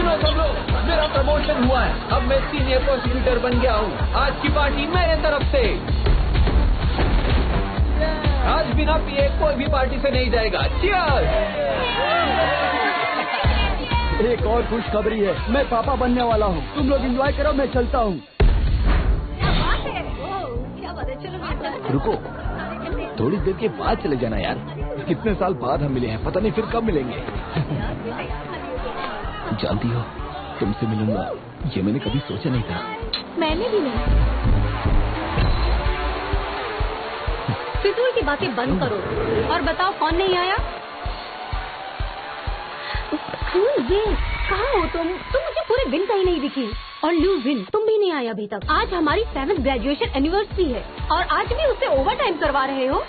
सुनो सब लोग, मेरा प्रमोशन हुआ है, अब मैं सीनियर प्रोसिक्यूटर बन गया हूँ। आज की पार्टी मेरे तरफ से। आज बिना पिए कोई भी पार्टी से नहीं जाएगा। चीयर्स। एक और खुशखबरी है, मैं पापा बनने वाला हूँ। तुम लोग एंजॉय करो, मैं चलता हूँ। रुको, थोड़ी देर के बाद चले जाना यार। कितने साल बाद हम मिले हैं, पता नहीं फिर कब मिलेंगे। जानती हो, तुमसे मिलूंगा ये मैंने कभी सोचा नहीं था। मैंने भी नहीं। फिजूल की बातें बंद करो और बताओ कौन नहीं आया। विन, कहाँ हो तुम मुझे पूरे दिन कहीं नहीं दिखी। और ल्यू विन, तुम भी नहीं आया अभी तक। आज हमारी 7th ग्रेजुएशन एनिवर्सरी है और आज भी उसे ओवर टाइम करवा रहे हो।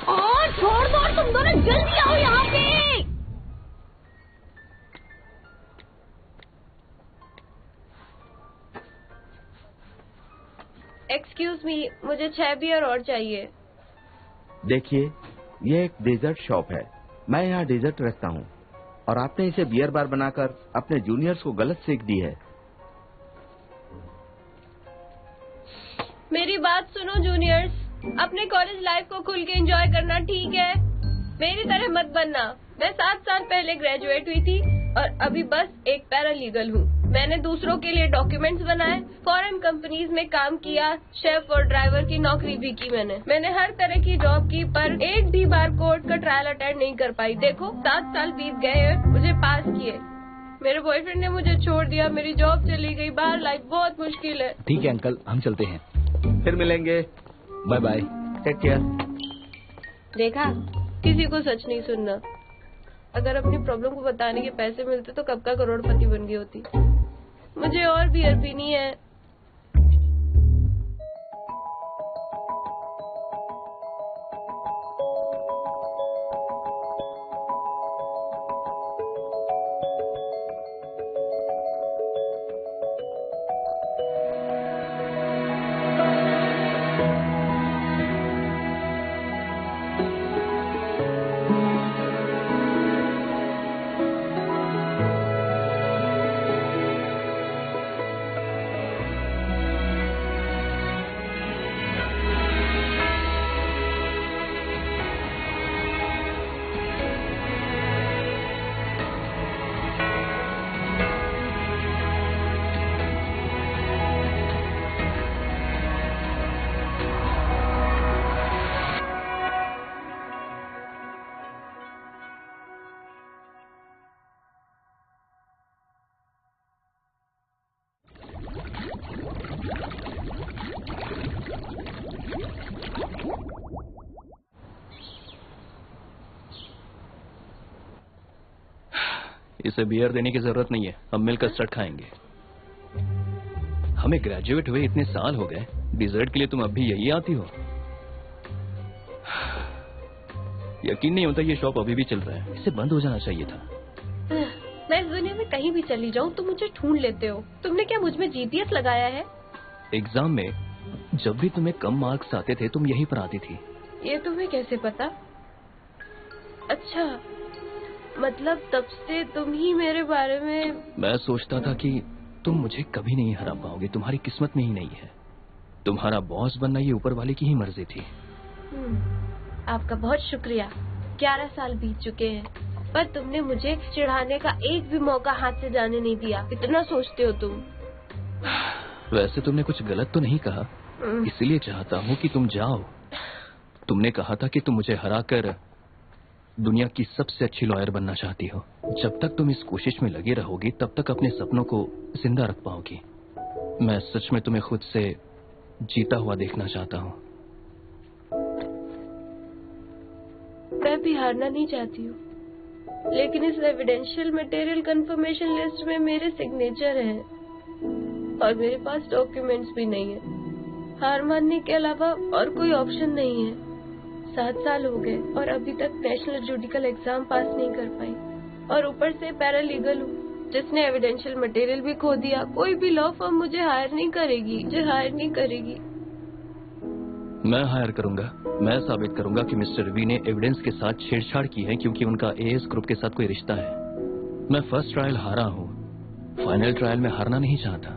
और छोड़ दो, तुम दोनों जल्दी आओ यहाँ पे। एक्सक्यूज मी, मुझे 6 बियर और चाहिए। देखिए, ये एक डेजर्ट शॉप है। मैं यहाँ डेजर्ट रखता हूँ और आपने इसे बियर बार बनाकर अपने जूनियर्स को गलत सीख दी है। मेरी बात सुनो जूनियर्स, अपने कॉलेज लाइफ को खुल के एंजॉय करना ठीक है, मेरी तरह मत बनना। मैं 7 साल पहले ग्रेजुएट हुई थी और अभी बस एक पैरालीगल हूँ। मैंने दूसरों के लिए डॉक्यूमेंट्स बनाए, फॉरेन कंपनीज में काम किया, शेफ और ड्राइवर की नौकरी भी की। मैंने हर तरह की जॉब की, पर एक भी बार कोर्ट का ट्रायल अटेंड नहीं कर पाई। देखो 7 साल बीत गए हैं मुझे पास किए। मेरे बॉयफ्रेंड ने मुझे छोड़ दिया, मेरी जॉब चली गई, बाहर लाइफ बहुत मुश्किल है। ठीक है अंकल, हम चलते हैं, फिर मिलेंगे। Bye bye, take care. देखा, किसी को सच नहीं सुनना। अगर अपनी प्रॉब्लम को बताने के पैसे मिलते तो कब का करोड़पति बन गई होती। मुझे और बियर पीनी है। इसे बियर देने की जरूरत नहीं है, हम मिलकर कस्टर्ड खाएंगे। हमें ग्रेजुएट हुए इतने साल हो गए, डिजर्ट के लिए तुम अब भी यही आती हो। यकीन नहीं होता ये शॉप अभी भी चल रहा है, इसे बंद हो जाना चाहिए था। मैं इस दुनिया में कहीं भी चली जाऊं तुम मुझे ढूंढ लेते हो। तुमने क्या मुझ में जीपीएस लगाया है? एग्जाम में जब भी तुम्हें कम मार्क्स आते थे तुम यहीं पर आती थी। ये तुम्हें कैसे पता? अच्छा, मतलब तब से तुम ही मेरे बारे में। मैं सोचता था कि तुम मुझे कभी नहीं हरा पाओगे, तुम्हारी किस्मत में ही नहीं है। तुम्हारा बॉस बनना ये ऊपर वाले की ही मर्जी थी। आपका बहुत शुक्रिया। 11 साल बीत चुके हैं, पर तुमने मुझे चिढ़ाने का एक भी मौका हाथ से जाने नहीं दिया। इतना सोचते हो तुम। वैसे तुमने कुछ गलत तो नहीं कहा, इसलिए चाहता हूँ कि तुम जाओ। तुमने कहा था कि तुम मुझे हराकर दुनिया की सबसे अच्छी लॉयर बनना चाहती हो। जब तक तुम इस कोशिश में लगे रहोगी तब तक अपने सपनों को जिंदा रख पाओगी। मैं सच में तुम्हें खुद से जीता हुआ देखना चाहता हूँ। मैं भी हारना नहीं चाहती हूँ, लेकिन इस एविडेंशियल मटेरियल कंफर्मेशन लिस्ट में मेरे सिग्नेचर हैं और मेरे पास डॉक्यूमेंट्स भी नहीं है। हार मानने के अलावा और कोई ऑप्शन नहीं है। 7 साल हो गए और अभी तक नेशनल जुडिकल एग्जाम पास नहीं कर पाई, और ऊपर से पैरालीगल हूँ जिसने एविडेंशियल मटेरियल भी खो दिया। कोई भी लॉ फर्म मुझे हायर नहीं करेगी। मैं हायर करूंगा। मैं साबित करूंगा कि मिस्टर रवि ने एविडेंस के साथ छेड़छाड़ की है, क्योंकि उनका एएस ग्रुप के साथ कोई रिश्ता है। मैं फर्स्ट ट्रायल हारा हूँ, फाइनल ट्रायल में हारना नहीं चाहता।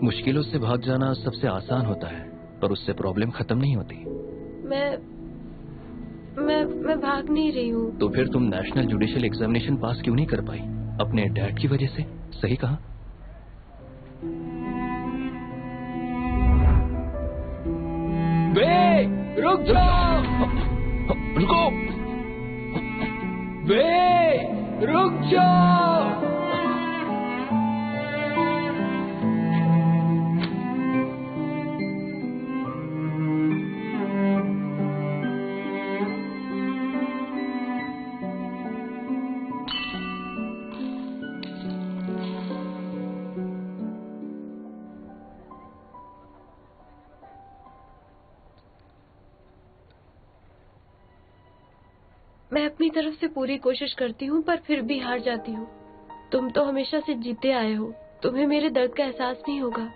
मुश्किलों से भाग जाना सबसे आसान होता है, पर उससे प्रॉब्लम खत्म नहीं होती। मैं भाग नहीं रही हूँ। तो फिर तुम नेशनल जुडिशियल एग्जामिनेशन पास क्यों नहीं कर पाई? अपने डैड की वजह से? सही कहा। वे, रुक जाओ। रुको। वे, रुक जाओ। मैं अपनी तरफ से पूरी कोशिश करती हूँ, पर फिर भी हार जाती हूँ। तुम तो हमेशा से जीते आए हो, तुम्हें मेरे दर्द का एहसास नहीं होगा।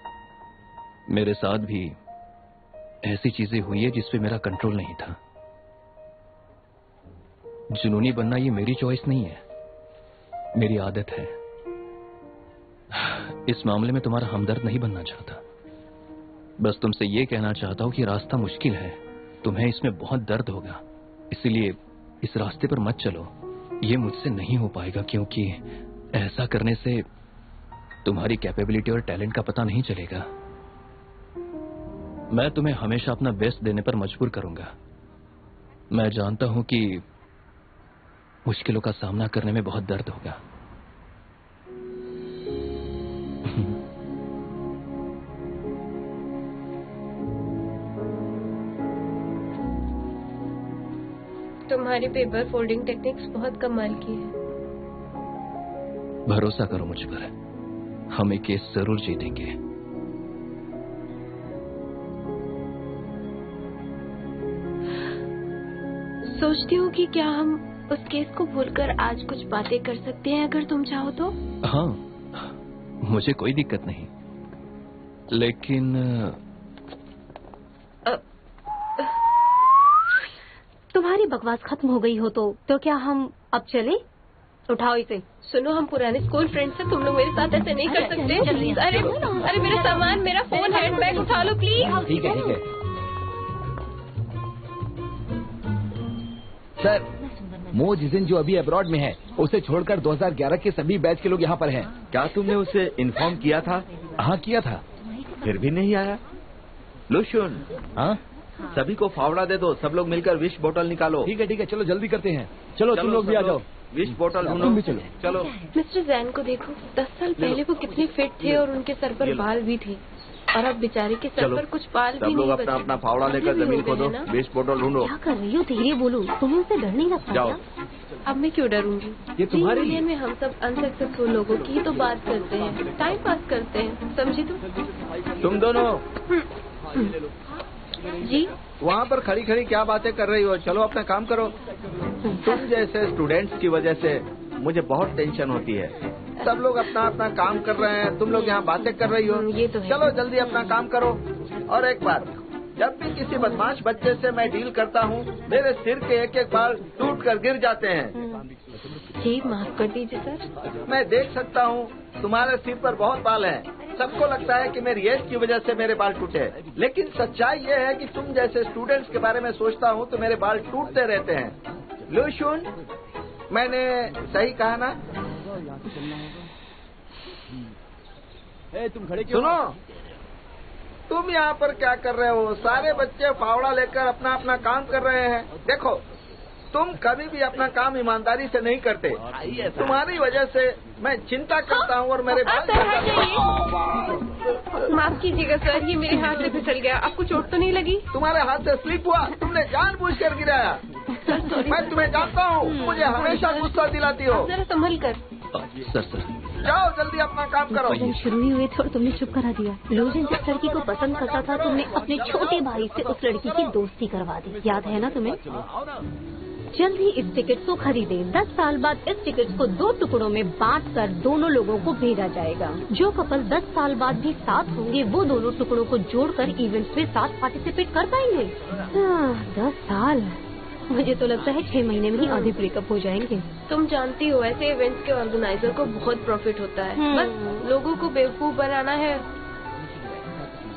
मेरे साथ भी ऐसी चीजें हुई है जिस पे मेरा कंट्रोल नहीं था। जुनूनी बनना ये मेरी चॉइस नहीं है, मेरी आदत है। इस मामले में तुम्हारा हमदर्द नहीं बनना चाहता, बस तुमसे ये कहना चाहता हूं कि रास्ता मुश्किल है, तुम्हें इसमें बहुत दर्द होगा, इसलिए इस रास्ते पर मत चलो। ये मुझसे नहीं हो पाएगा, क्योंकि ऐसा करने से तुम्हारी कैपेबिलिटी और टैलेंट का पता नहीं चलेगा। मैं तुम्हें हमेशा अपना बेस्ट देने पर मजबूर करूंगा। मैं जानता हूं कि मुश्किलों का सामना करने में बहुत दर्द होगा। तुम्हारी पेपर फोल्डिंग टेक्निक्स बहुत कमाल की है। भरोसा करो मुझ पर, हम ये केस जरूर जीतेंगे। सोचती हूँ कि क्या हम उस केस को भूलकर आज कुछ बातें कर सकते हैं, अगर तुम चाहो तो। हाँ, मुझे कोई दिक्कत नहीं, लेकिन तुम्हारी बकवास खत्म हो गई हो तो क्या हम अब चले? उठाओ इसे। सुनो, हम पुराने स्कूल फ्रेंड्स हैं, तुम लोग मेरे साथ ऐसे नहीं कर सकते। अरे मेरा सामान, मेरा फोन, हैंडबैग उठा लो प्लीज। ठीक है ठीक है। सर, मो जिजिन जो अभी अब्रॉड में है, उसे छोड़कर 2011 के सभी बैच के लोग यहाँ पर हैं। क्या तुमने उसे इन्फॉर्म किया था? हाँ किया था, फिर भी नहीं आया। लुशुन, हाँ सभी को फावड़ा दे दो, सब लोग मिलकर विश बोतल निकालो। ठीक है, चलो जल्दी करते हैं। चलो तुम लोग भी आ जाओ, विश बोतल ढूंढो। भी चलो चलो। मिस्टर जैन को देखो, 10 साल पहले वो कितने फिट थे और उनके सर पर बाल भी थे, और अब बेचारे के सर पर कुछ बाल भी नहीं बचे। सब लोग अपना अपना फावड़ा लेकर जमीन खोदो, विश बोतल ढूंढो। क्या कर रही हो? धीरे बोलो, तुम्हें उससे डर नहीं लगता? जाओ। अब मैं क्यों डरूंगी? ये तुम्हारे लिए में हम सब अनसक्सेसफुल लोगों की तो बात करते हैं, टाइम पास करते हैं, समझी तुम दोनों जी। वहाँ पर खड़ी खड़ी क्या बातें कर रही हो? चलो अपना काम करो। तुम जैसे स्टूडेंट्स की वजह से मुझे बहुत टेंशन होती है। सब लोग अपना अपना काम कर रहे हैं, तुम लोग यहाँ बातें कर रही हो। ये तो है। चलो जल्दी अपना काम करो। और एक बात, जब भी किसी बदमाश बच्चे से मैं डील करता हूँ, मेरे सिर के एक एक बाल टूट कर गिर जाते हैं। जी माफ कर दीजिए सर। मैं देख सकता हूँ तुम्हारे सिर पर बहुत बाल हैं। सबको लगता है कि मेरी एज की वजह से मेरे बाल टूटे, लेकिन सच्चाई ये है कि तुम जैसे स्टूडेंट्स के बारे में सोचता हूँ तो मेरे बाल टूटते रहते हैं। लुशुन, मैंने सही कहा ना? तुम खड़े क्यों? सुनो, तुम यहाँ पर क्या कर रहे हो? सारे बच्चे फावड़ा लेकर अपना अपना काम कर रहे हैं। देखो, तुम कभी भी अपना काम ईमानदारी से नहीं करते। तुम्हारी वजह से मैं चिंता करता हूँ और मेरे बाल। माफ कीजिएगा सर, ये मेरे हाथ से फिसल गया। आपको चोट तो नहीं लगी? तुम्हारे हाथ से स्लिप हुआ, तुमने जानबूझकर गिराया। मैं तुम्हें जानता हूँ, मुझे हमेशा गुस्सा दिलाती हो। जरा संभल कर। सर जाओ जल्दी अपना काम करो। जब शुरू ही हुए थे और तुमने चुप करा दिया। लुशुन जिस लड़की को पसंद करता था, तुमने अपने छोटे भाई से उस लड़की की दोस्ती करवा दी, याद है ना तुम्हें? जल्द ही इस टिकट को खरीदे। 10 साल बाद इस टिकट को 2 टुकड़ों में बांटकर दोनों लोगों को भेजा जाएगा। जो कपल 10 साल बाद भी साथ होंगे, वो दोनों टुकड़ों को जोड़कर इवेंट्स में साथ पार्टिसिपेट कर पाएंगे। 10 साल, मुझे तो लगता है 6 महीने में ही आधे ब्रेकअप हो जाएंगे। तुम जानती हो ऐसे इवेंट्स के ऑर्गेनाइजर को बहुत प्रॉफिट होता है। बस लोगों को बेवकूफ बनाना है।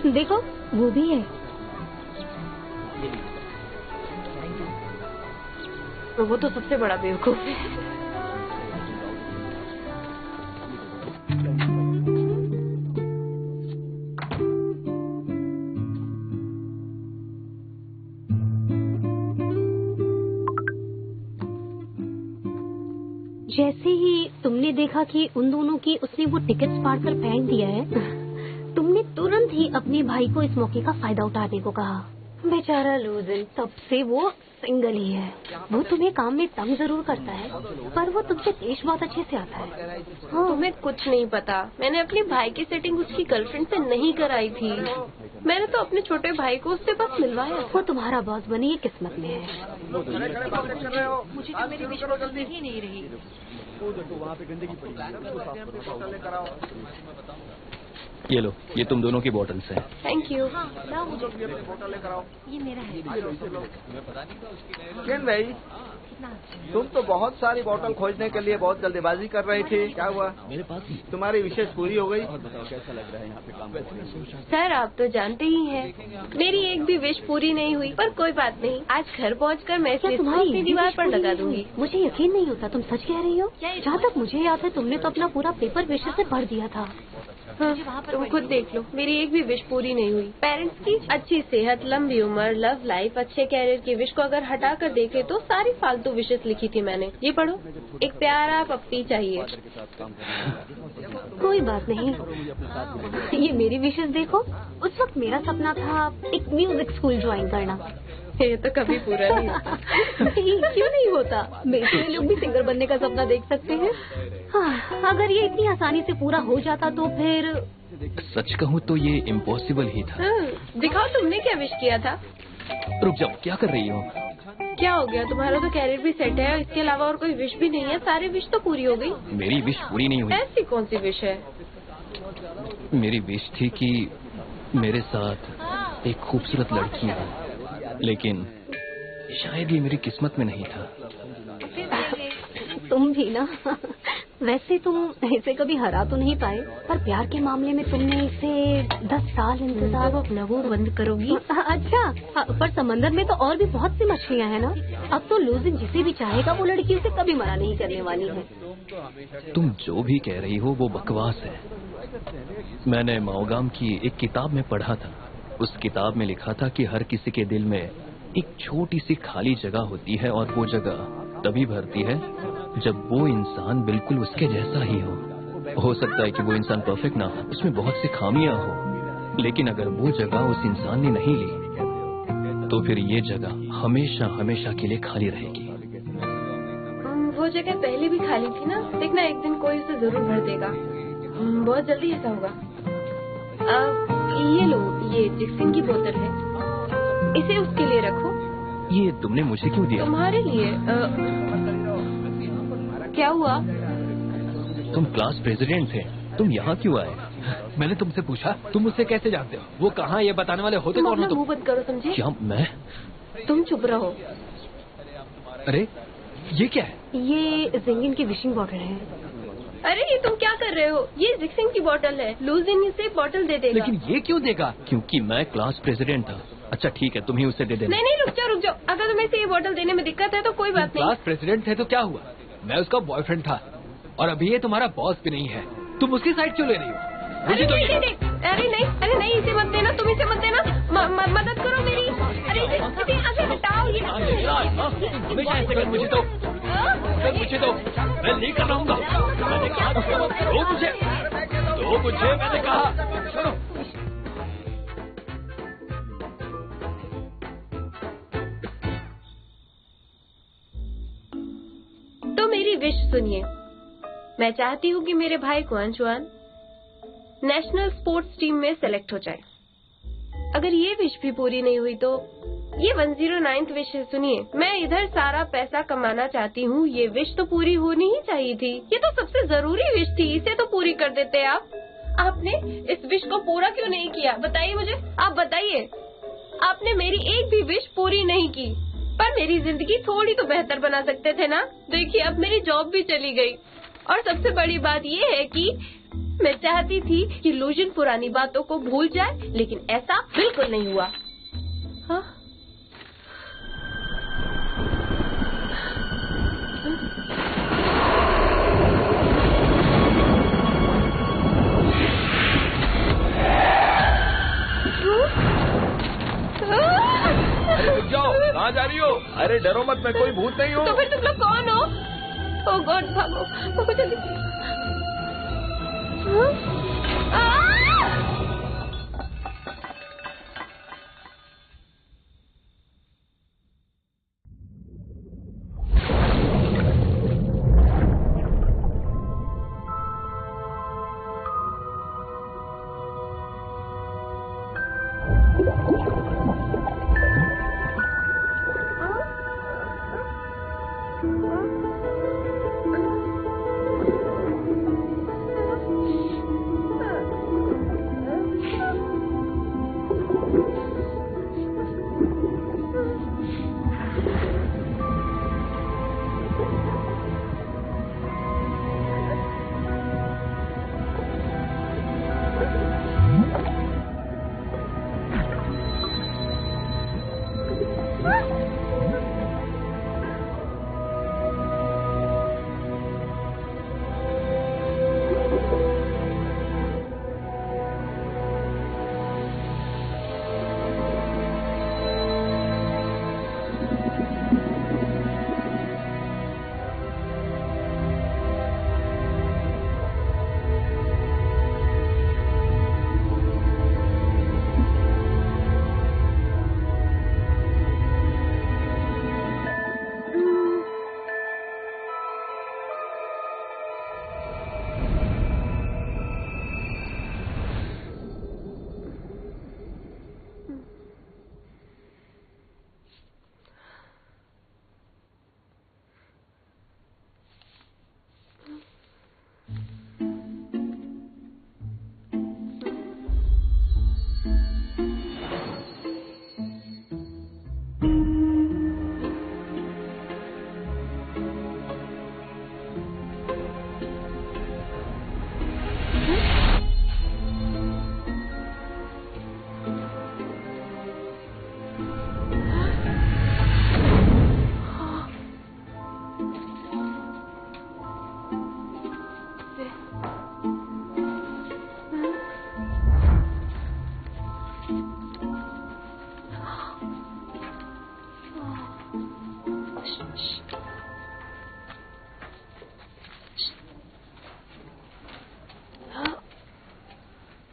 देखो वो भी है। वो तो सबसे बड़ा बेवकूफ है। जैसे ही तुमने देखा कि उन दोनों की उसने वो टिकट्स फाड़ कर फेंक दिया है, तुमने तुरंत ही अपने भाई को इस मौके का फायदा उठाने को कहा। बेचारा लूजन, तब से वो सिंगल ही है। वो तुम्हें काम में तंग जरूर करता है, पर वो तुमसे पेश बहुत अच्छे से आता है। हाँ। तुम्हें कुछ नहीं पता, मैंने अपने भाई की सेटिंग उसकी गर्लफ्रेंड से नहीं कराई थी। मैंने तो अपने छोटे भाई को उससे बस मिलवाया। वो तुम्हारा बॉस बने ये किस्मत में है। मुझे तो मेरी विश जल्दी ही नहीं रही। वहाँ पे गंदगी ये लो, ये तुम दोनों की बॉटल्स हैं। Thank you. ये मेरा है। किन भाई, तुम तो बहुत सारी बोतल खोजने के लिए बहुत जल्दीबाजी कर रही थी, क्या हुआ? मेरे पास ही। तुम्हारी विशेष पूरी हो गई? और बताओ कैसा लग रहा है यहाँ पे काम करके? सर आप तो जानते ही हैं, मेरी एक भी विश पूरी नहीं हुई, पर कोई बात नहीं, आज घर पहुंचकर मैं क्या इसे तुम्हारी अपनी दीवार पर लगा दूंगी। मुझे यकीन नहीं होता, तुम सच कह रही हो? जहाँ तक मुझे याद है तुमने तो अपना पूरा पेपर विशेष से भर दिया था। हाँ, तुम खुद देख लो, मेरी एक भी विश पूरी नहीं हुई। पेरेंट्स की अच्छी सेहत, लंबी उम्र, लव लाइफ, अच्छे कैरियर की विश को अगर हटा कर देखे तो सारी फालतू विशेष लिखी थी मैंने। ये पढ़ो, एक प्यारा पप्पी चाहिए। कोई बात नहीं, ये मेरी विशेष देखो। उस वक्त मेरा सपना था एक म्यूजिक स्कूल ज्वाइन करना। ये तो कभी पूरा नहीं होता। क्यों नहीं होता? मेरे लोग भी सिंगर बनने का सपना देख सकते हैं। हाँ, अगर ये इतनी आसानी से पूरा हो जाता तो फिर। सच कहूँ तो ये इम्पॉसिबल ही था। दिखाओ तुमने क्या विश किया था। रुक जाओ, क्या कर रही हो? क्या हो गया? तुम्हारा तो कैरियर भी सेट है, इसके अलावा और कोई विश भी नहीं है। सारी विश तो पूरी हो गई। मेरी विश पूरी नहीं हुई। ऐसी कौन सी विश है? मेरी विश थी कि मेरे साथ एक खूबसूरत लड़की हो, लेकिन शायद ये मेरी किस्मत में नहीं था। तुम भी ना। वैसे तुम इसे कभी हरा तो नहीं पाए, पर प्यार के मामले में तुमने इसे 10 साल इंतजार। अपना वो बंद करोगी? अच्छा, पर समंदर में तो और भी बहुत सी मछलियाँ हैं ना। अब तो लूजिन जिसे भी चाहेगा वो लड़की उसे कभी मना नहीं करने वाली है। तुम जो भी कह रही हो वो बकवास है। मैंने माओगाम की एक किताब में पढ़ा था। उस किताब में लिखा था कि हर किसी के दिल में एक छोटी सी खाली जगह होती है, और वो जगह तभी भरती है जब वो इंसान बिल्कुल उसके जैसा ही हो सकता है कि वो इंसान परफेक्ट ना हो, उसमें बहुत सी खामियां हो, लेकिन अगर वो जगह उस इंसान ने नहीं ली तो फिर ये जगह हमेशा हमेशा के लिए खाली रहेगी। वो जगह पहले भी खाली थी ना, देखना एक दिन कोई उसे जरूर भर देगा। बहुत जल्दी ऐसा होगा। ये लो, ये जिक्सिन की बोतल है, इसे उसके लिए रखो। ये तुमने मुझे क्यों दिया? तुम्हारे लिए। क्या हुआ? तुम क्लास प्रेसिडेंट थे, तुम यहाँ क्यों आए? मैंने तुमसे पूछा, तुम मुझसे कैसे जानते हो? वो कहाँ, ये बताने वाले होते तुम कौन हो? अपना मुंह बंद करो, समझे? क्या मैं? तुम चुप रहो। अरे ये क्या है? ये जिंगिन की विशिंग बॉटल है। अरे ये तुम क्या कर रहे हो? ये जिक्सिन की बोतल है, लूजिन इसे बोतल दे देगा। लेकिन ये क्यों देगा? क्योंकि मैं क्लास प्रेसिडेंट था। अच्छा ठीक है, तुम ही उसे दे देना। नहीं, रुक जाओ। अगर तुम्हें इसे ये बोतल देने में दिक्कत है तो कोई बात नहीं। क्लास प्रेसिडेंट थे तो क्या हुआ? मैं उसका बॉयफ्रेंड था, और अभी ये तुम्हारा बॉस भी नहीं है। तुम उसकी साइड क्यों ले रही हो? मुझे तो अरे नहीं, इसे मत देना, तुम इसे मत देना। मदद करो मेरी। अरे इसे हटाओ। हमेशा ऐसे कर मुझे तो मैं नहीं कर रहूंगा। मैंने कहा दो मुझे मैंने कहा। छोड़ो। तो मेरी विश सुनिए। मैं चाहती हूँ कि मेरे भाई कुआनचुआन नेशनल स्पोर्ट्स टीम में सेलेक्ट हो जाए। अगर ये विश भी पूरी नहीं हुई तो ये 109th विश है। सुनिए, मैं इधर सारा पैसा कमाना चाहती हूँ। ये विश तो पूरी होनी ही चाहिए थी। ये तो सबसे जरूरी विश थी, इसे तो पूरी कर देते आप। आपने इस विश को पूरा क्यों नहीं किया? बताइए मुझे, आप बताइए। आपने मेरी एक भी विश पूरी नहीं की। पर मेरी जिंदगी थोड़ी तो बेहतर बना सकते थे ना। देखिए अब मेरी जॉब भी चली गई और सबसे बड़ी बात ये है कि मैं चाहती थी कि लूजन पुरानी बातों को भूल जाए, लेकिन ऐसा बिल्कुल नहीं हुआ। हाँ? अरे रुक जाओ, कहाँ जा रही हो? अरे डरो मत, मैं कोई भूत नहीं हूँ। तो फिर तुम लोग कौन हो? ओह गॉड, भागो भागो जल्दी। हाँ?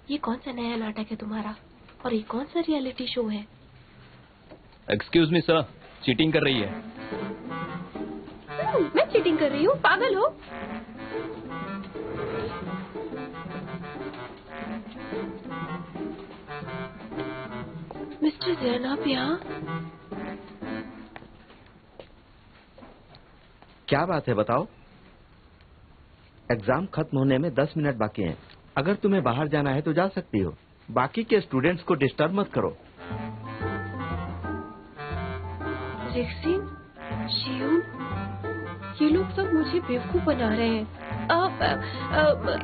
ये कौन सा नया नाटक है तुम्हारा और ये कौन सा रियलिटी शो है? एक्सक्यूज मी सर, चीटिंग कर रही है। मैं चीटिंग कर रही हूँ? पागल हो? मिस्टर जैन, आप यहाँ? क्या बात है बताओ। एग्जाम खत्म होने में 10 मिनट बाकी हैं। अगर तुम्हें बाहर जाना है तो जा सकती हो। बाकी के स्टूडेंट्स को डिस्टर्ब मत करो। रेक्सिन, शियून, ये लोग सब मुझे बेवकूफ बना रहे हैं।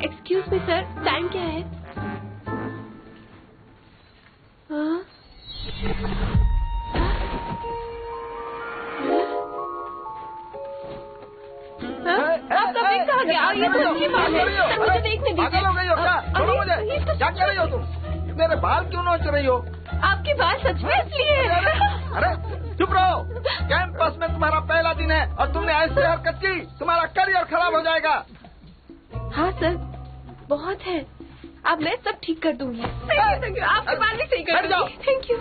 एक्सक्यूज मी सर, टाइम क्या है? आप कभी कहाँ गया? ये तो अच्छी बात है। सर मुझे देखने दीजिए। पागल हो गई हो क्या? छोड़ो मुझे। क्या कर रही हो तुम? मेरे बाल क्यों नोच रही हो? आपके बाल सच में इसलिए? अरे चुप रहो। कैंपस में तुम्हारा पहला दिन है और तुमने ऐसी हरकत की, तुम्हारा करियर खराब हो जाएगा। हाँ सर, बहुत है। अब मैं सब ठीक कर दूंगी। Thank you. आपके बाल भी सही कर दूंगी। Thank you.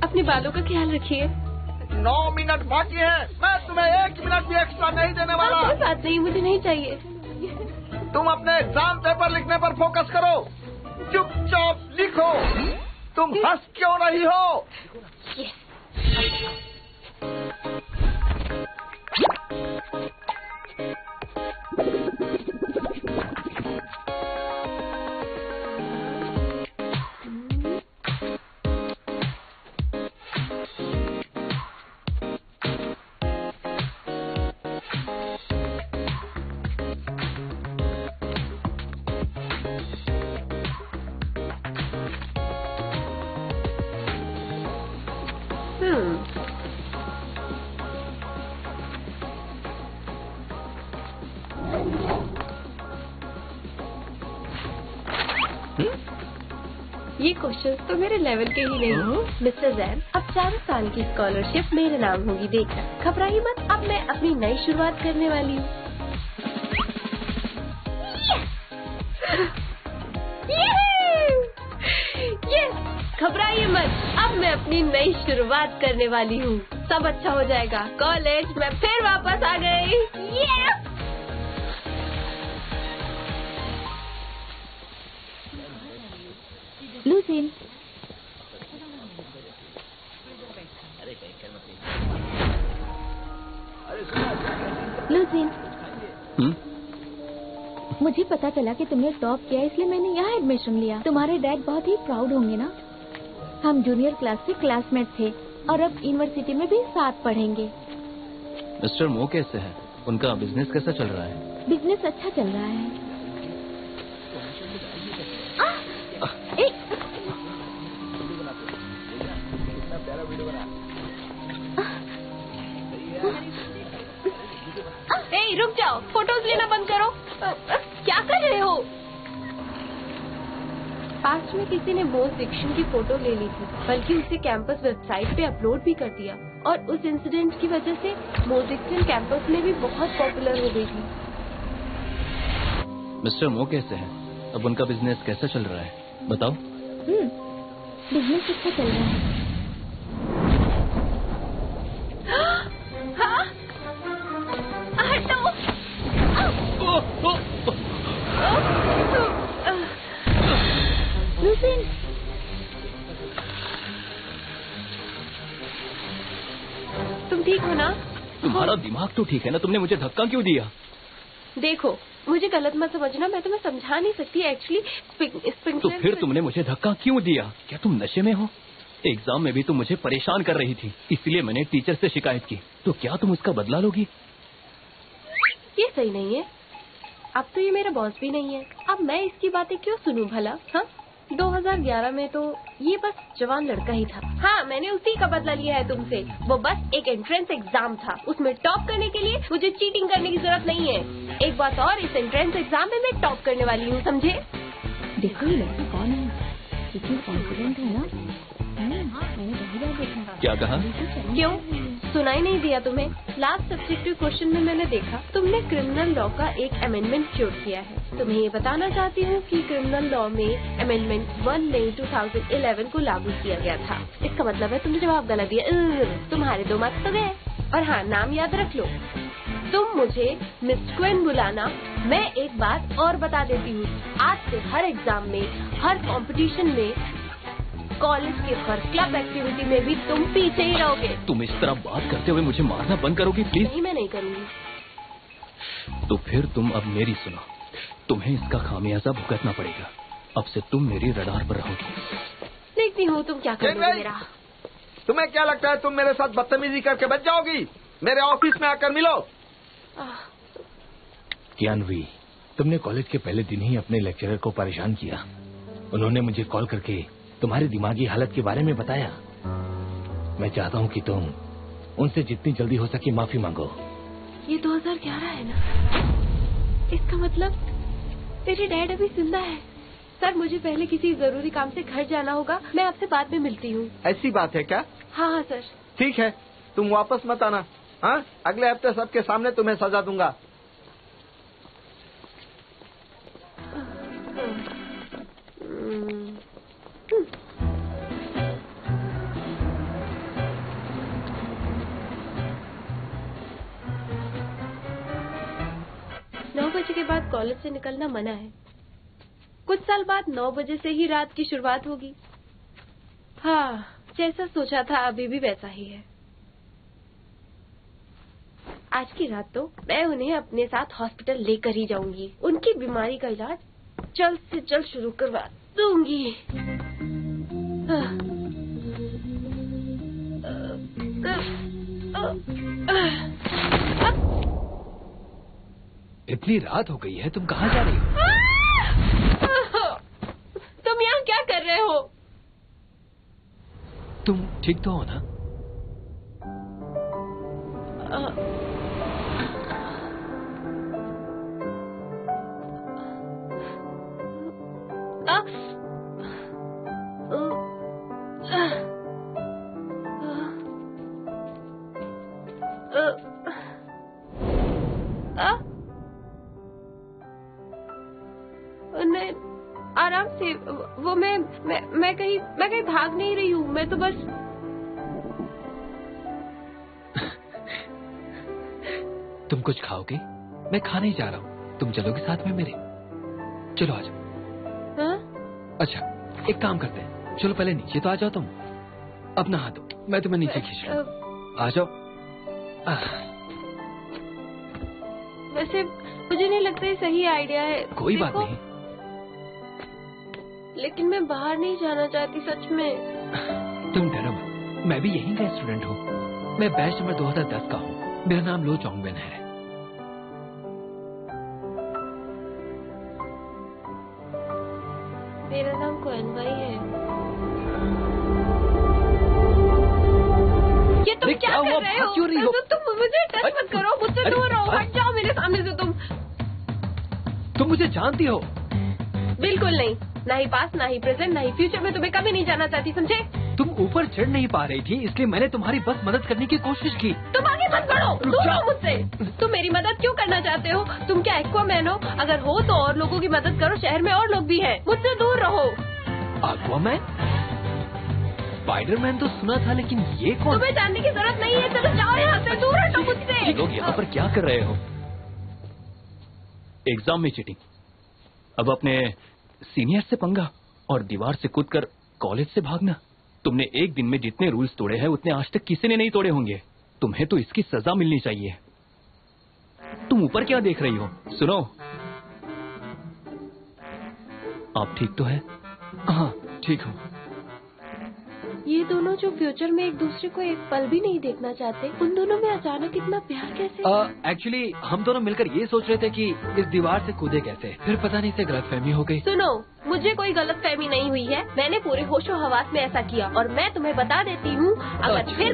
अपने बालों का ख्याल रखिए। 9 मिनट बाकी है। मैं तुम्हें 1 मिनट भी एक्स्ट्रा नहीं देने वाला। कोई बात नहीं, मुझे नहीं चाहिए। तुम अपने एग्जाम पेपर लिखने पर फोकस करो। चुपचाप लिखो। तुम हंस क्यों रही हो? ये क्वेश्चन तो मेरे लेवल के ही नहीं। मिस्टर जैन, अब 4 साल की स्कॉलरशिप मेरे नाम होगी, देखना। घबराइए मत, अब मैं अपनी नई शुरुआत करने वाली हूँ। घबराइए मत, अब मैं अपनी नई शुरुआत करने वाली हूँ। सब अच्छा हो जाएगा। कॉलेज मैं फिर वापस आ गई। लूसीन, लूसीन, मुझे पता चला कि तुमने टॉप किया, इसलिए मैंने यहाँ एडमिशन लिया। तुम्हारे डैड बहुत ही प्राउड होंगे ना। हम जूनियर क्लास से क्लासमेट थे और अब यूनिवर्सिटी में भी साथ पढ़ेंगे। मिस्टर मो कैसे हैं? उनका बिजनेस कैसा चल रहा है? बिजनेस अच्छा चल रहा है। रुक जाओ, फोटोज लेना बंद करो। क्या कर रहे हो? पास्ट में किसी ने मोज डिक्शन की फोटो ले ली थी, बल्कि उसे कैंपस वेबसाइट पे अपलोड भी कर दिया, और उस इंसिडेंट की वजह से मोज डिक्शन कैंपस में भी बहुत पॉपुलर हो गई थी। मिस्टर मो कैसे हैं? अब उनका बिजनेस कैसा चल रहा है, बताओ। बिजनेस अच्छा चल रहा है। हाँ? हटो। लूसीन, तुम ठीक हो ना? तुम्हारा दिमाग तो ठीक है ना? तुमने मुझे धक्का क्यों दिया? देखो, मुझे गलत मत समझना, मैं तुम्हें समझा नहीं सकती एक्चुअली। तो फिर तुमने मुझे धक्का क्यों दिया? क्या तुम नशे में हो? एग्जाम में भी तुम मुझे परेशान कर रही थी, इसलिए मैंने टीचर से शिकायत की। तो क्या तुम उसका बदला लोगी? ये सही नहीं है। अब तो ये मेरा बॉस भी नहीं है, अब मैं इसकी बातें क्यों सुनूं भला? हाँ, 2011 में तो ये बस जवान लड़का ही था। हाँ, मैंने उसी का बदला लिया है तुमसे। वो बस एक एंट्रेंस एग्जाम था, उसमें टॉप करने के लिए मुझे चीटिंग करने की जरूरत नहीं है। एक बात और, इस एंट्रेंस एग्जाम में मैं टॉप करने वाली हूँ, समझे? देखो ये लड़का कौन है, कितनी कॉन्फिडेंट है ना। मैंने बहुत बार देखा। क्या कहा? क्यों, सुनाई नहीं दिया तुम्हें? लास्ट सब्जेक्टिव क्वेश्चन में मैंने देखा तुमने क्रिमिनल लॉ का एक अमेंडमेंट जोड़ किया है। तुम्हें ये बताना चाहती हूँ कि क्रिमिनल लॉ में अमेंडमेंट 1 मई 2011 को लागू किया गया था। इसका मतलब है तुमने जवाब गलत दिया। तुम्हारे 2 मार्क्स तो गए। और हाँ, नाम याद रख लो, तुम मुझे मिस क्वीन बुलाना। मैं एक बात और बता देती हूँ, आज से हर एग्जाम में, हर कंपटीशन में, कॉलेज के हर क्लब एक्टिविटी में भी तुम पीछे ही रहोगे। तुम इस तरह बात करते हुए मुझे मारना बंद करोगी प्लीज? नहीं, मैं नहीं करूँगी। तो फिर तुम अब मेरी सुनो, तुम्हें इसका खामियाजा भुगतना पड़ेगा। अब से तुम मेरी रडार पर रहोगी। देखती हूँ तुम क्या करोगे मेरा। तुम्हें क्या लगता है तुम मेरे साथ बदतमीजी करके बच जाओगी? मेरे ऑफिस में आकर मिलो। ज्ञानवी, तुमने कॉलेज के पहले दिन ही अपने लेक्चरर को परेशान किया। उन्होंने मुझे कॉल करके तुम्हारी दिमागी हालत के बारे में बताया। मैं चाहता हूँ कि तुम उनसे जितनी जल्दी हो सके माफी मांगो। ये 2011 है ना? इसका मतलब तेरे डैड अभी जिंदा है। सर, मुझे पहले किसी जरूरी काम से घर जाना होगा, मैं आपसे बाद में मिलती हूँ। ऐसी बात है क्या? हाँ हाँ सर। ठीक है, तुम वापस मत आना। हाँ, अगले हफ्ते सबके सामने तुम्हें सजा दूंगा। 9 बजे के बाद कॉलेज से निकलना मना है। कुछ साल बाद 9 बजे से ही रात की शुरुआत होगी। हाँ, जैसा सोचा था अभी भी वैसा ही है। आज की रात तो मैं उन्हें अपने साथ हॉस्पिटल लेकर ही जाऊंगी। उनकी बीमारी का इलाज जल्द से जल्द शुरू करवा दूंगी। इतनी रात हो गई है, तुम कहाँ जा रही हो? तुम यहाँ क्या कर रहे हो? तुम ठीक तो हो ना? तुमने आराम से वो मैं कहीं भाग नहीं रही हूँ। मैं तो बस तुम कुछ खाओगे? मैं खाने ही जा रहा हूँ, तुम चलोगे साथ में मेरे? चलो आ जाओ। हाँ? अच्छा एक काम करते हैं, चलो पहले नीचे तो आ जाओ तुम, अपना हाथ दो, मैं तुम्हें नीचे खींच लूं। आ जाओ। वैसे मुझे नहीं लगता ये सही आइडिया है। कोई बात नहीं। लेकिन मैं बाहर नहीं जाना चाहती सच में। तुम डरो मत, मैं भी यहीं का स्टूडेंट हूँ। मैं बैच नंबर 2010 का हूँ। मेरा नाम लो चोंगबिन है। मेरा नाम कोएन भाई है। ये तुम क्या कर रहे हो? क्यों रही हो? तुम मुझे टच मत करो, मुझसे दूर रहो, हट जाओ मेरे सामने से। तुम मुझे जानती हो? बिल्कुल नहीं, ना ही पास्ट, ना ही प्रेजेंट, ना ही फ्यूचर में तुम्हें कभी नहीं जाना चाहती, समझे? तुम ऊपर चढ़ नहीं पा रही थी, इसलिए मैंने तुम्हारी बस मदद करने की कोशिश की। तुम आगे मत बढ़ो, दूर रहो मुझसे। तुम मेरी मदद क्यों करना चाहते हो? तुम क्या एक्वामैन हो? अगर हो तो और लोगों की मदद करो, शहर में और लोग भी हैं। मुझसे दूर रहो। एक्वामैन? स्पाइडरमैन तो सुना था, लेकिन ये कौन? तुम्हें जानने की जरूरत नहीं है, चलो जाओ यहाँ से, दूर हटो मुझसे। लोग यहाँ पर क्या कर रहे हो? एग्जाम में चीटिंग, अब अपने सीनियर से पंगा और दीवार से कूदकर कॉलेज से भागना। तुमने एक दिन में जितने रूल्स तोड़े हैं उतने आज तक किसी ने नहीं तोड़े होंगे। तुम्हें तो इसकी सजा मिलनी चाहिए। तुम ऊपर क्या देख रही हो? सुनो, आप ठीक तो है? हाँ ठीक हूँ। ये दोनों जो फ्यूचर में एक दूसरे को एक पल भी नहीं देखना चाहते, उन दोनों में अचानक इतना प्यार कैसे? एक्चुअली हम दोनों मिलकर ये सोच रहे थे कि इस दीवार से कूदे कैसे, फिर पता नहीं से गलतफहमी हो गई। सुनो, मुझे कोई गलतफहमी नहीं हुई है। मैंने पूरे होशो हवास में ऐसा किया, और मैं तुम्हें बता देती हूँ, अगर फिर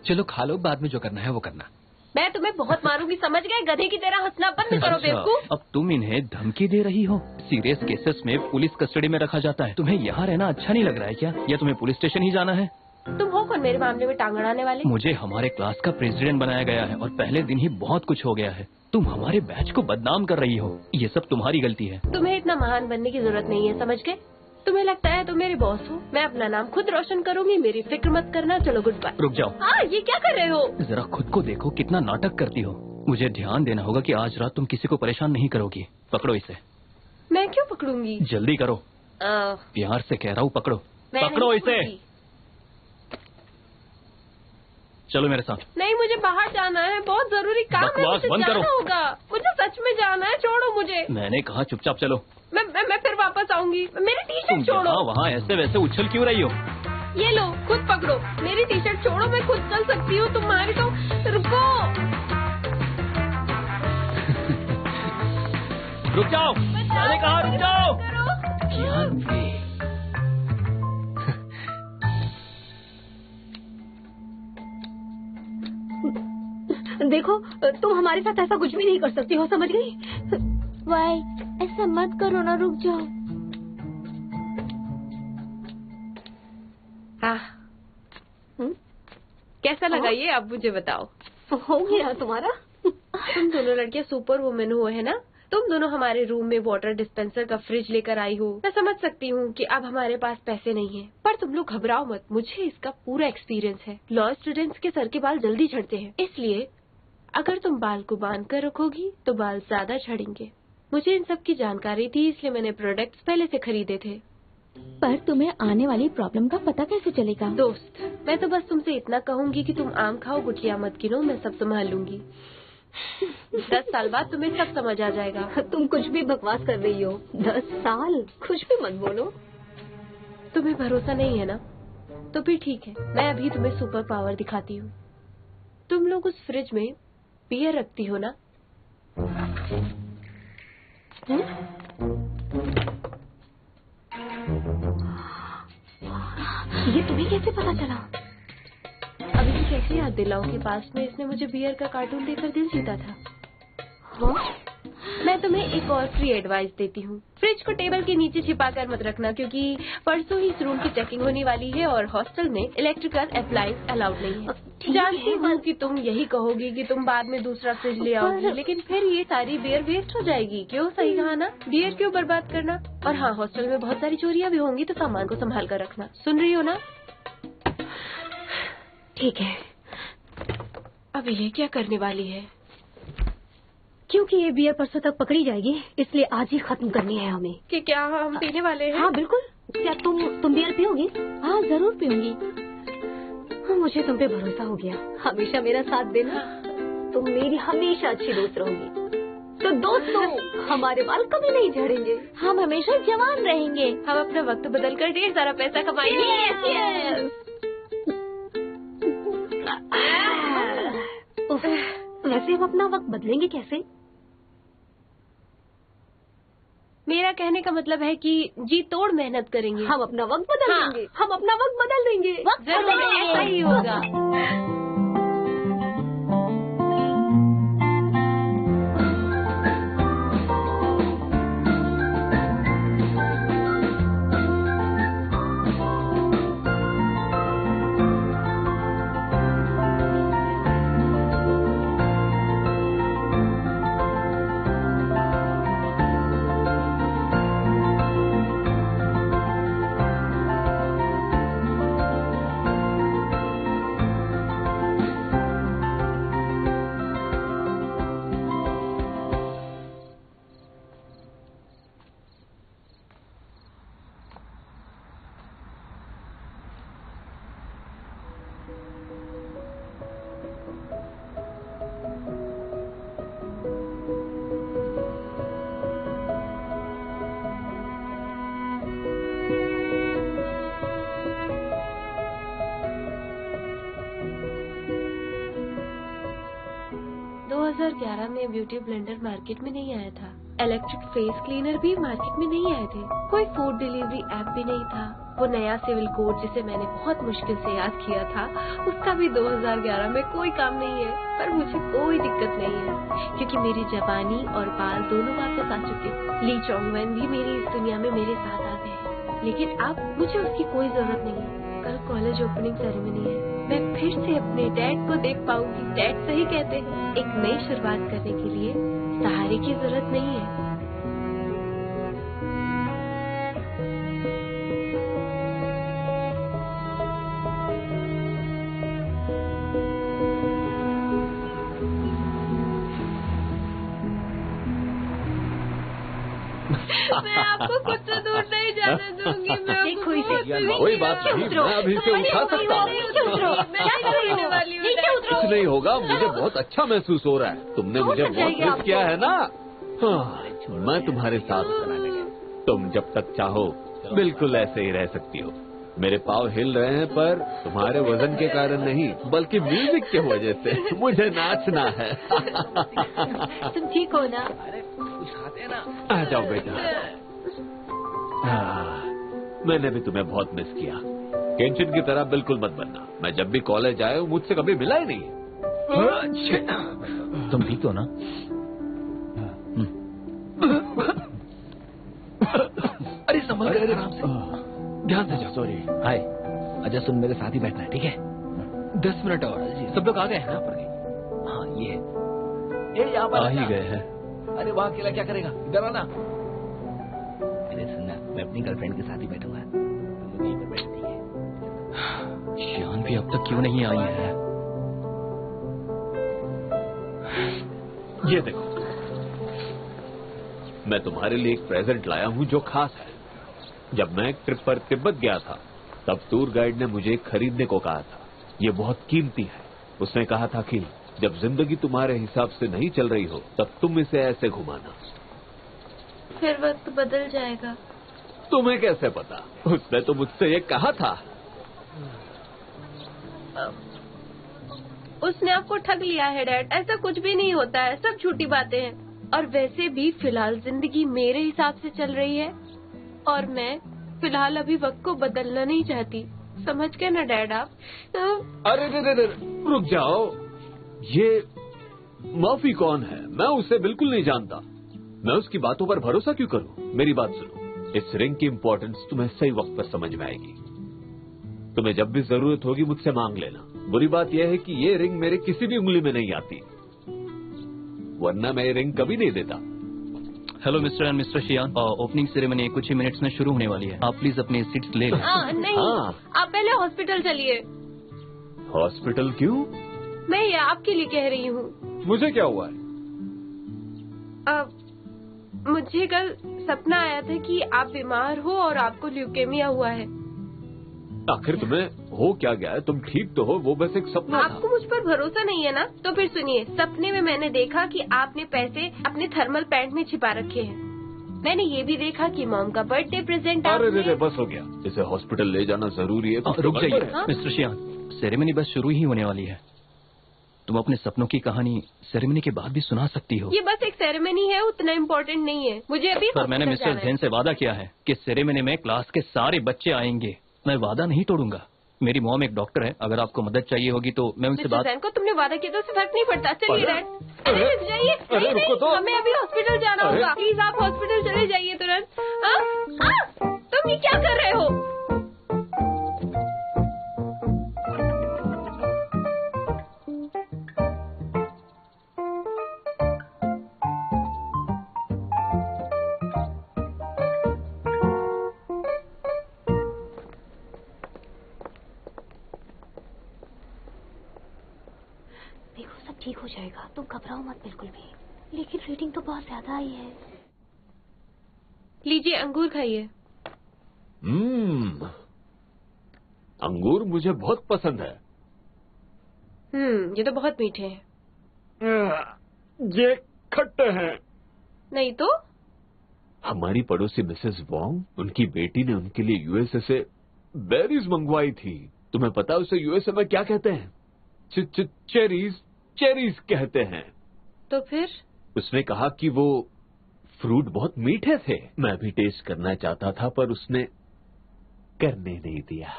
चलो खा लो, बाद में जो करना है वो करना। मैं तुम्हें बहुत मारूंगी, समझ गए? गधे की तरह हंसना बंद करो बेवकूफ। अब तुम इन्हें धमकी दे रही हो? सीरियस केसेस में पुलिस कस्टडी में रखा जाता है। तुम्हें यहाँ रहना अच्छा नहीं लग रहा है क्या? या तुम्हें पुलिस स्टेशन ही जाना है? तुम हो कौन मेरे मामले में टांग अड़ाने वाले? मुझे हमारे क्लास का प्रेसिडेंट बनाया गया है और पहले दिन ही बहुत कुछ हो गया है। तुम हमारे बैच को बदनाम कर रही हो, ये सब तुम्हारी गलती है। तुम्हें इतना महान बनने की जरूरत नहीं है, समझ गए? तुम्हें लगता है तुम मेरे बॉस हो? मैं अपना नाम खुद रोशन करूंगी, मेरी फिक्र मत करना। चलो गुड बाय। रुक जाओ। हाँ, ये क्या कर रहे हो? जरा खुद को देखो, कितना नाटक करती हो। मुझे ध्यान देना होगा कि आज रात तुम किसी को परेशान नहीं करोगी। पकड़ो इसे। मैं क्यों पकड़ूंगी? जल्दी करो। प्यार से कह रहा हूँ, पकड़ो। पकड़ो इसे। चलो मेरे साथ। नहीं, मुझे बाहर जाना है, बहुत जरूरी काम है, मुझे जाना होगा। मुझे सच में जाना है, छोड़ो मुझे। मैंने कहा चुपचाप चलो। मैं फिर वापस आऊंगी। मेरी टी शर्ट छोड़ो। वहाँ ऐसे वैसे उछल क्यों रही हो? ये लो, खुद पकड़ो। मेरी टी शर्ट छोड़ो, मैं खुद चल सकती हूँ, तुम्हारी तो। रुको। रुक जाओ। मैंने कहा रुक जाओ। देखो, तुम हमारे साथ ऐसा कुछ भी नहीं कर सकती हो, समझ गई? वाई, ऐसा मत करो ना, रुक जाओ। हाँ, कैसा लगा ये? अब मुझे बताओ। हो गया तुम्हारा? तुम दोनों लड़कियां सुपर वुमेन हो, है ना? तुम दोनों हमारे रूम में वाटर डिस्पेंसर का फ्रिज लेकर आई हो। मैं समझ सकती हूँ कि अब हमारे पास पैसे नहीं हैं, पर तुम लोग घबराओ मत, मुझे इसका पूरा एक्सपीरियंस है। लॉ स्टूडेंट्स के सर के बाल जल्दी झड़ते हैं, इसलिए अगर तुम बाल को बांध कर रखोगी तो बाल ज्यादा झड़ेंगे। मुझे इन सब की जानकारी थी, इसलिए मैंने प्रोडक्ट्स पहले से खरीदे थे। पर तुम्हें आने वाली प्रॉब्लम का पता कैसे चलेगा? दोस्त, मैं तो बस तुमसे इतना कहूंगी कि तुम आम खाओ, गुठलियाँ मत गिनो, मैं सब संभाल लूंगी। 10 साल बाद तुम्हें सब समझ आ जाएगा। तुम कुछ भी बकवास कर रही हो। 10 साल? कुछ भी मत बोलो। तुम्हें भरोसा नहीं है ना? तो फिर ठीक है, मैं अभी तुम्हें सुपर पावर दिखाती हूँ। तुम लोग उस फ्रिज में बियर रखती हो ना? ये तुम्हें कैसे पता चला? अभी तो कैसे याद दिलाऊं कि पास्ट में इसने मुझे बियर का कार्टून देकर दिल जीता था। हाँ? मैं तुम्हें एक और फ्री एडवाइस देती हूँ। फ्रिज फ्रिज को टेबल के नीचे छिपा कर मत रखना, क्योंकि परसों ही इस रूम की चेकिंग होने वाली है और हॉस्टल में इलेक्ट्रिकल अप्लायंस अलाउड नहीं है। जानती हूँ कि तुम यही कहोगी कि तुम बाद में दूसरा फ्रिज ले आओगी, लेकिन फिर ये सारी बियर वेस्ट हो जाएगी। क्यों, सही कहा ना? बियर क्यों बर्बाद करना? और हाँ, हॉस्टल में बहुत सारी चोरियां भी होंगी, तो सामान को संभाल कर रखना। सुन रही हो ना? ठीक है। अब ये क्या करने वाली है? क्योंकि ये बियर परसों तक पकड़ी जाएगी, इसलिए आज ही खत्म करनी है हमें। कि क्या हम पीने वाले हैं? हाँ बिल्कुल। क्या तुम बियर पियोगी? हाँ जरूर पीऊंगी। हाँ, मुझे तुम पे भरोसा हो गया। हमेशा मेरा साथ देना, तुम मेरी हमेशा अच्छी दोस्त रहोगी। तो दोस्तों, हमारे बाल कभी नहीं झड़ेंगे, हम हमेशा जवान रहेंगे। हम अपना वक्त बदल कर ढेर सारा पैसा कमाएंगे। वैसे हम अपना वक्त बदलेंगे कैसे? मेरा कहने का मतलब है कि जी तोड़ मेहनत करेंगे। हम अपना वक्त बदल देंगे। हम अपना वक्त बदल देंगे। जरूर ऐसा ही होगा। में ब्यूटी ब्लेंडर मार्केट में नहीं आया था। इलेक्ट्रिक फेस क्लीनर भी मार्केट में नहीं आए थे। कोई फूड डिलीवरी ऐप भी नहीं था। वो नया सिविल कोड जिसे मैंने बहुत मुश्किल से याद किया था, उसका भी 2011 में कोई काम नहीं है। पर मुझे कोई दिक्कत नहीं है, क्योंकि मेरी जवानी और बाल दोनों वापस आ चुके। ली चोंग वेन भी मेरी इस दुनिया में मेरे साथ आ गए, लेकिन अब मुझे उसकी कोई जरूरत नहीं है। कल कॉलेज ओपनिंग सेरेमनी है, मैं फिर से अपने डैड को देख पाऊंगी। डैड सही कहते हैं, एक नई शुरुआत करने के लिए सहारे की जरूरत नहीं है। मैं आपको खुद से दूर नहीं जाने दूंगी। कोई बात नहीं, मैं अभी से उठा सकता हूँ। कुछ नहीं होगा, मुझे बहुत अच्छा महसूस हो रहा है। तुमने मुझे बहुत मिस किया है ना। हाँ, मैं तुम्हारे साथ तुम जब तक चाहो बिल्कुल ऐसे ही रह सकती हो। मेरे पाँव हिल रहे हैं, पर तुम्हारे वजन के कारण नहीं, बल्कि म्यूजिक की वजह से। मुझे नाचना है। तुम ठीक हो ना? आ जाओ बेटा। मैंने भी तुम्हें बहुत मिस किया। केंचन की तरह बिल्कुल मत बनना। मैं जब भी कॉलेज आया हूँ, मुझसे कभी मिला ही नहीं। तुम ठीक हो ना? अरे संभल कर, आराम से, ध्यान से जाओ। सॉरी। हाय, अच्छा सुन, मेरे साथ ही बैठना है, ठीक है? 10 मिनट और। सब लोग आ गए हैं ना? पर हाँ, ये यहाँ पर आ ही गए हैं। अरे वहाँ अकेला क्या करेगा? इधर आना। अरे सुनना, मैं अपनी गर्लफ्रेंड के साथ ही बैठूंगा। तुम यहीं पर बैठ, ठीक है? श्यान भी अब तक क्यों नहीं आई है? ये देखो, मैं तुम्हारे लिए एक प्रेजेंट लाया हूँ जो खास है। जब मैं एक ट्रिप पर तिब्बत गया था, तब टूर गाइड ने मुझे खरीदने को कहा था। ये बहुत कीमती है। उसने कहा था कि जब जिंदगी तुम्हारे हिसाब से नहीं चल रही हो, तब तुम इसे ऐसे घुमाना। फिर वक्त बदल जाएगा। तुम्हें कैसे पता? उसने तो मुझसे ये कहा था। उसने आपको ठग लिया है डैड। ऐसा कुछ भी नहीं होता है, सब झूठी बातें हैं। और वैसे भी फिलहाल जिंदगी मेरे हिसाब से चल रही है, और मैं फिलहाल अभी वक्त को बदलना नहीं चाहती। समझ गए ना डैड आप? अरे रुक जाओ। ये मर्फी कौन है? मैं उसे बिल्कुल नहीं जानता। मैं उसकी बातों पर भरोसा क्यों करूं? मेरी बात सुनो, इस रिंग की इंपॉर्टेंस तुम्हें सही वक्त पर समझ में आएगी। तुम्हें जब भी जरूरत होगी मुझसे मांग लेना। बुरी बात यह है कि ये रिंग मेरे किसी भी उंगली में नहीं आती, वरना मैं ये रिंग कभी नहीं देता। हेलो मिस्टर एंड मिस्टर शियान, ओपनिंग सेरेमनी कुछ ही मिनट्स में शुरू होने वाली है। आप प्लीज अपनी सीट्स ले लें। नहीं, आप पहले हॉस्पिटल चलिए। हॉस्पिटल क्यों? मैं ये आपके लिए कह रही हूँ। मुझे क्या हुआ है? मुझे कल सपना आया था कि आप बीमार हो और आपको ल्यूकेमिया हुआ है। आखिर तुम्हें हो क्या गया है? तुम ठीक तो हो? वो बस एक सपना था। आपको मुझ पर भरोसा नहीं है ना? तो फिर सुनिए, सपने में मैंने देखा कि आपने पैसे अपने थर्मल पैंट में छिपा रखे हैं। मैंने ये भी देखा कि मॉम का बर्थडे प्रेजेंट अरे बस हो गया, इसे हॉस्पिटल ले जाना जरूरी है। रुक जाइए मिस्टर शियान, सेरेमनी बस शुरू ही होने वाली है। तुम अपने सपनों की कहानी सेरेमनी के बाद भी सुना सकती हो। ये बस एक सेरेमनी है, उतना इम्पोर्टेंट नहीं है। मुझे अभी सर, मैंने मिस्टर जैन से वादा किया है कि सेरेमनी में क्लास के सारे बच्चे आएंगे। मैं वादा नहीं तोड़ूंगा। मेरी मॉम एक डॉक्टर है, अगर आपको मदद चाहिए होगी तो मैं उनसे बात। को तुमने वादा किया तो उससे फर्क नहीं पड़ता। चलिए डैड, अरे रुक जाइए। हमें अभी हॉस्पिटल जाना होगा। प्लीज आप हॉस्पिटल चले जाइए तुरंत। तुम ये क्या कर रहे हो? ठीक हो जाएगा, तुम घबराओ मत बिल्कुल भी। लेकिन रीडिंग तो बहुत ज्यादा आई है। लीजिए, अंगूर खाइए। अंगूर मुझे बहुत पसंद है। ये तो बहुत मीठे हैं। ये खट्टे हैं। नहीं तो? हमारी पड़ोसी मिसेस वोंग, उनकी बेटी ने उनके लिए यूएसए से बेरीज मंगवाई थी। तुम्हें पता है उसे यूएसए में क्या कहते हैं? चेरीज कहते हैं। तो फिर? उसने कहा कि वो फ्रूट बहुत मीठे थे। मैं भी टेस्ट करना चाहता था पर उसने करने नहीं दिया।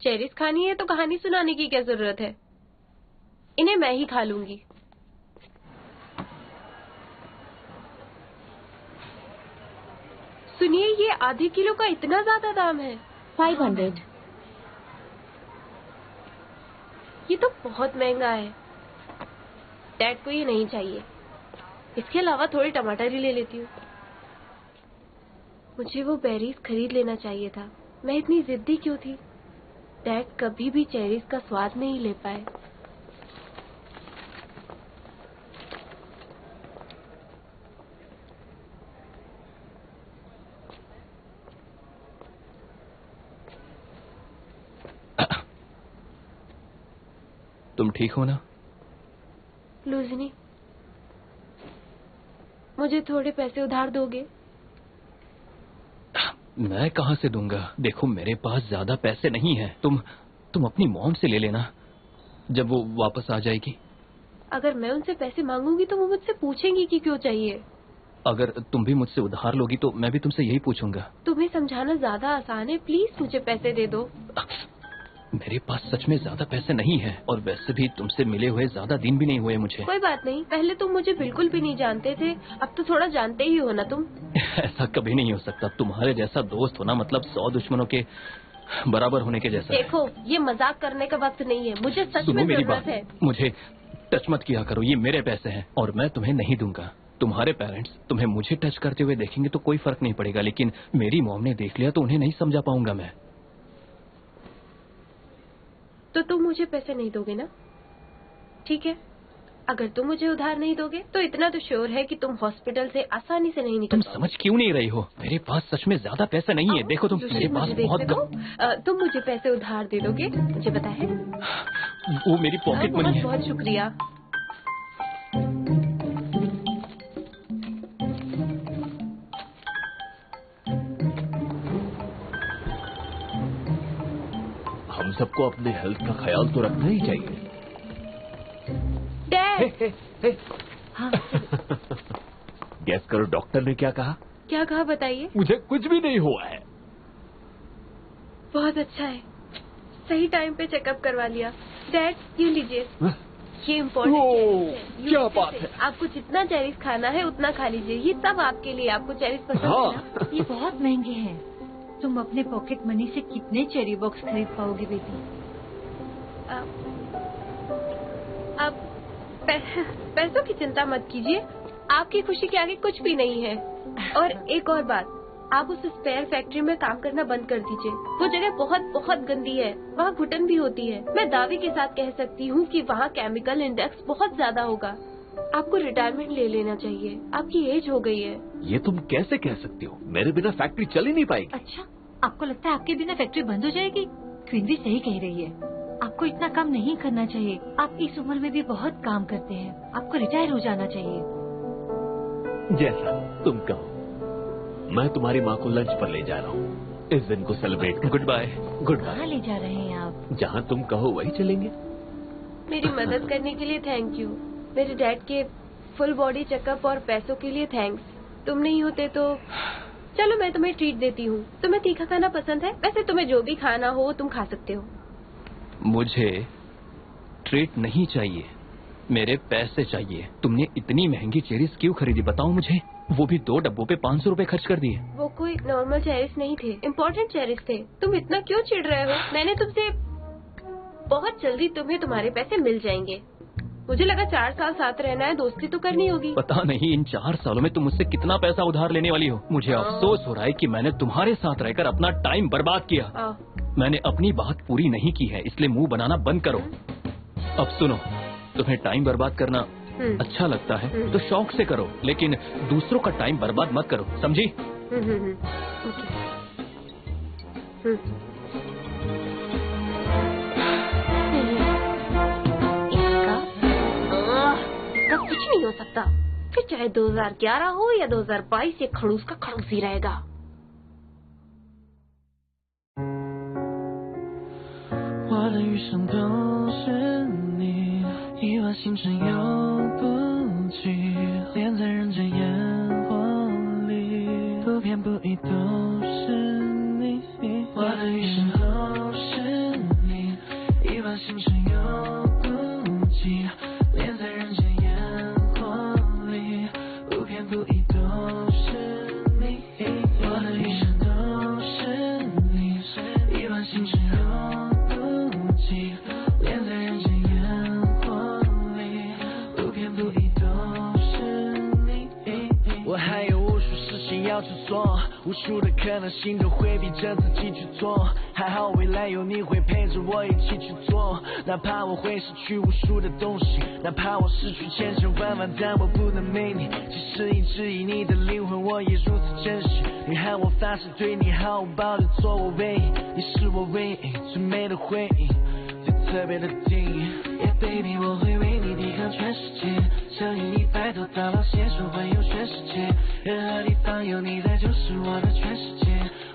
चेरीज खानी है तो कहानी सुनाने की क्या जरूरत है? इन्हें मैं ही खा लूंगी। सुनिए, ये आधे किलो का इतना ज्यादा दाम है। 500। ये तो बहुत महंगा है। डैड को ये नहीं चाहिए। इसके अलावा थोड़े टमाटर ही ले लेती हूँ। मुझे वो बेरीज खरीद लेना चाहिए था। मैं इतनी जिद्दी क्यों थी? डैड कभी भी चेरीज का स्वाद नहीं ले पाए। तुम ठीक हो ना? लूजनी, मुझे थोड़े पैसे उधार दोगे? मैं कहाँ से दूंगा? देखो, मेरे पास ज्यादा पैसे नहीं हैं। तुम अपनी मॉम से ले लेना जब वो वापस आ जाएगी। अगर मैं उनसे पैसे मांगूंगी तो वो मुझसे पूछेंगी कि क्यों चाहिए। अगर तुम भी मुझसे उधार लोगी तो मैं भी तुमसे यही पूछूंगा। तुम्हें समझाना ज्यादा आसान है। प्लीज मुझे पैसे दे दो। मेरे पास सच में ज्यादा पैसे नहीं है, और वैसे भी तुमसे मिले हुए ज्यादा दिन भी नहीं हुए मुझे। कोई बात नहीं, पहले तुम मुझे बिल्कुल भी नहीं जानते थे, अब तो थोड़ा जानते ही हो ना तुम। ऐसा कभी नहीं हो सकता। तुम्हारे जैसा दोस्त होना मतलब 100 दुश्मनों के बराबर होने के जैसा। देखो, ये मजाक करने का वक्त नहीं है। मुझे सच में जरूरत है। मुझे टच मत किया करो, ये मेरे पैसे हैं और मैं तुम्हें नहीं दूंगा। तुम्हारे पेरेंट्स तुम्हें मुझे टच करते हुए देखेंगे तो कोई फर्क नहीं पड़ेगा, लेकिन मेरी मॉम ने देख लिया तो उन्हें नहीं समझा पाऊंगा मैं। तो तुम मुझे पैसे नहीं दोगे ना? ठीक है, अगर तुम मुझे उधार नहीं दोगे तो इतना तो श्योर है कि तुम हॉस्पिटल से आसानी से नहीं निकल। तुम समझ क्यों नहीं रही हो? मेरे पास सच में ज्यादा पैसे नहीं है। देखो तुम, मेरे पास बहुत तुम मुझे पैसे उधार दे दोगे? मुझे पता है। वो मेरी पॉकेट मनी है। बहुत शुक्रिया। हम सबको अपने हेल्थ का ख्याल तो रखना ही चाहिए। डैड, हाँ। गैस करो डॉक्टर ने क्या कहा? क्या कहा बताइए? मुझे कुछ भी नहीं हुआ है। बहुत अच्छा है, सही टाइम पे चेकअप करवा लिया। डैड, ये लीजिए। ये इम्पोर्टेंट क्या बात है। आपको जितना चेरीज खाना है उतना खा लीजिए, ये सब आपके लिए। आपको चेरीज पसंद है ना? ये बहुत महंगे हैं। तुम अपने पॉकेट मनी से कितने चेरी बॉक्स खरीद पाओगी बेटी? आप पैसों की चिंता मत कीजिए, आपकी खुशी के आगे कुछ भी नहीं है। और एक और बात, आप उस स्पेयर फैक्ट्री में काम करना बंद कर दीजिए। वो जगह बहुत बहुत गंदी है, वहाँ घुटन भी होती है। मैं दावे के साथ कह सकती हूँ कि वहाँ केमिकल इंडेक्स बहुत ज्यादा होगा। आपको रिटायरमेंट ले लेना चाहिए, आपकी एज हो गई है। ये तुम कैसे कह सकती हो? मेरे बिना फैक्ट्री चल ही नहीं पाएगी। अच्छा, आपको लगता है आपके बिना फैक्ट्री बंद हो जाएगी? क्वीन भी सही कह रही है, आपको इतना काम नहीं करना चाहिए। आप इस उम्र में भी बहुत काम करते हैं, आपको रिटायर हो जाना चाहिए। जैसा तुम कहो। मैं तुम्हारी माँ को लंच पर ले जा रहा हूँ, इस दिन को celebrate. Goodbye. Goodbye. कहाँ ले जा रहे हैं आप? जहाँ तुम कहो वही चलेंगे। मेरी मदद करने के लिए थैंक यू। मेरे डैड के फुल बॉडी चेकअप और पैसों के लिए थैंक्स। तुम नहीं होते तो चलो मैं तुम्हें ट्रीट देती हूँ। तुम्हें तीखा खाना पसंद है? वैसे तुम्हें जो भी खाना हो तुम खा सकते हो। मुझे ट्रीट नहीं चाहिए, मेरे पैसे चाहिए। तुमने इतनी महंगी चेरीज क्यों खरीदी बताओ मुझे? वो भी 2 डब्बों पे 500 रुपए खर्च कर दिए। वो कोई नॉर्मल चेरीज नहीं थे, इम्पोर्टेंट चेरीज थे। तुम इतना क्यों चिढ़ रहे हो? मैंने तुमसे बहुत जल्दी तुम्हें तुम्हारे पैसे मिल जाएंगे। मुझे लगा 4 साल साथ रहना है, दोस्ती तो करनी होगी। पता नहीं इन 4 सालों में तुम मुझसे कितना पैसा उधार लेने वाली हो। मुझे अफसोस हो रहा है कि मैंने तुम्हारे साथ रहकर अपना टाइम बर्बाद किया। मैंने अपनी बात पूरी नहीं की है, इसलिए मुंह बनाना बंद करो। अब सुनो, तुम्हें टाइम बर्बाद करना अच्छा लगता है तो शौक से करो, लेकिन दूसरों का टाइम बर्बाद मत करो, समझी? इसका कुछ नहीं हो सकता। फिर चाहे 2011 हो या 2022, ये खड़ूस का खड़ूस ही रहेगा।无数的可能性都会逼着自己去做，还好未来有你会陪着我一起去做，哪怕我会失去无数的东西，哪怕我失去千千万万，但我不能没你。即使一直以你的灵魂，我也如此珍惜。你和我发誓对你毫无保留，做我唯一，你是我唯一最美的回忆，最特别的定义。Yeah baby， 我会为你抵抗全世界，相信你白头到老，携手环游全世界，任何地方有你在就是我的全世界，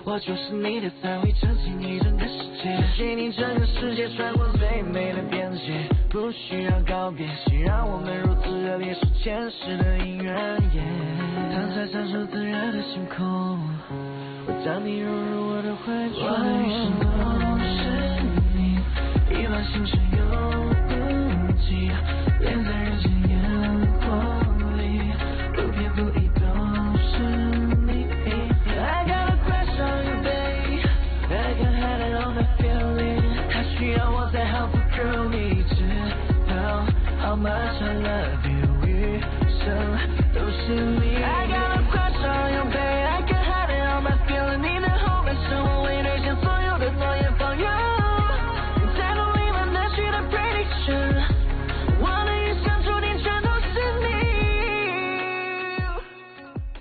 我就是你的3维，撑起你整个世界，给你整个世界穿过最美的边界，不需要告别，谁让我们如此热烈，是前世的姻缘。当在享受自然的星空，我将你融入我的怀中，我的余生都是你，一万星辰永不及，连在人间烟火里，不偏不倚都是你。I got a crush on you, babe. I can hide it on the feeling. 还需要我再好不够你知道 how much I love you， 余生都是你。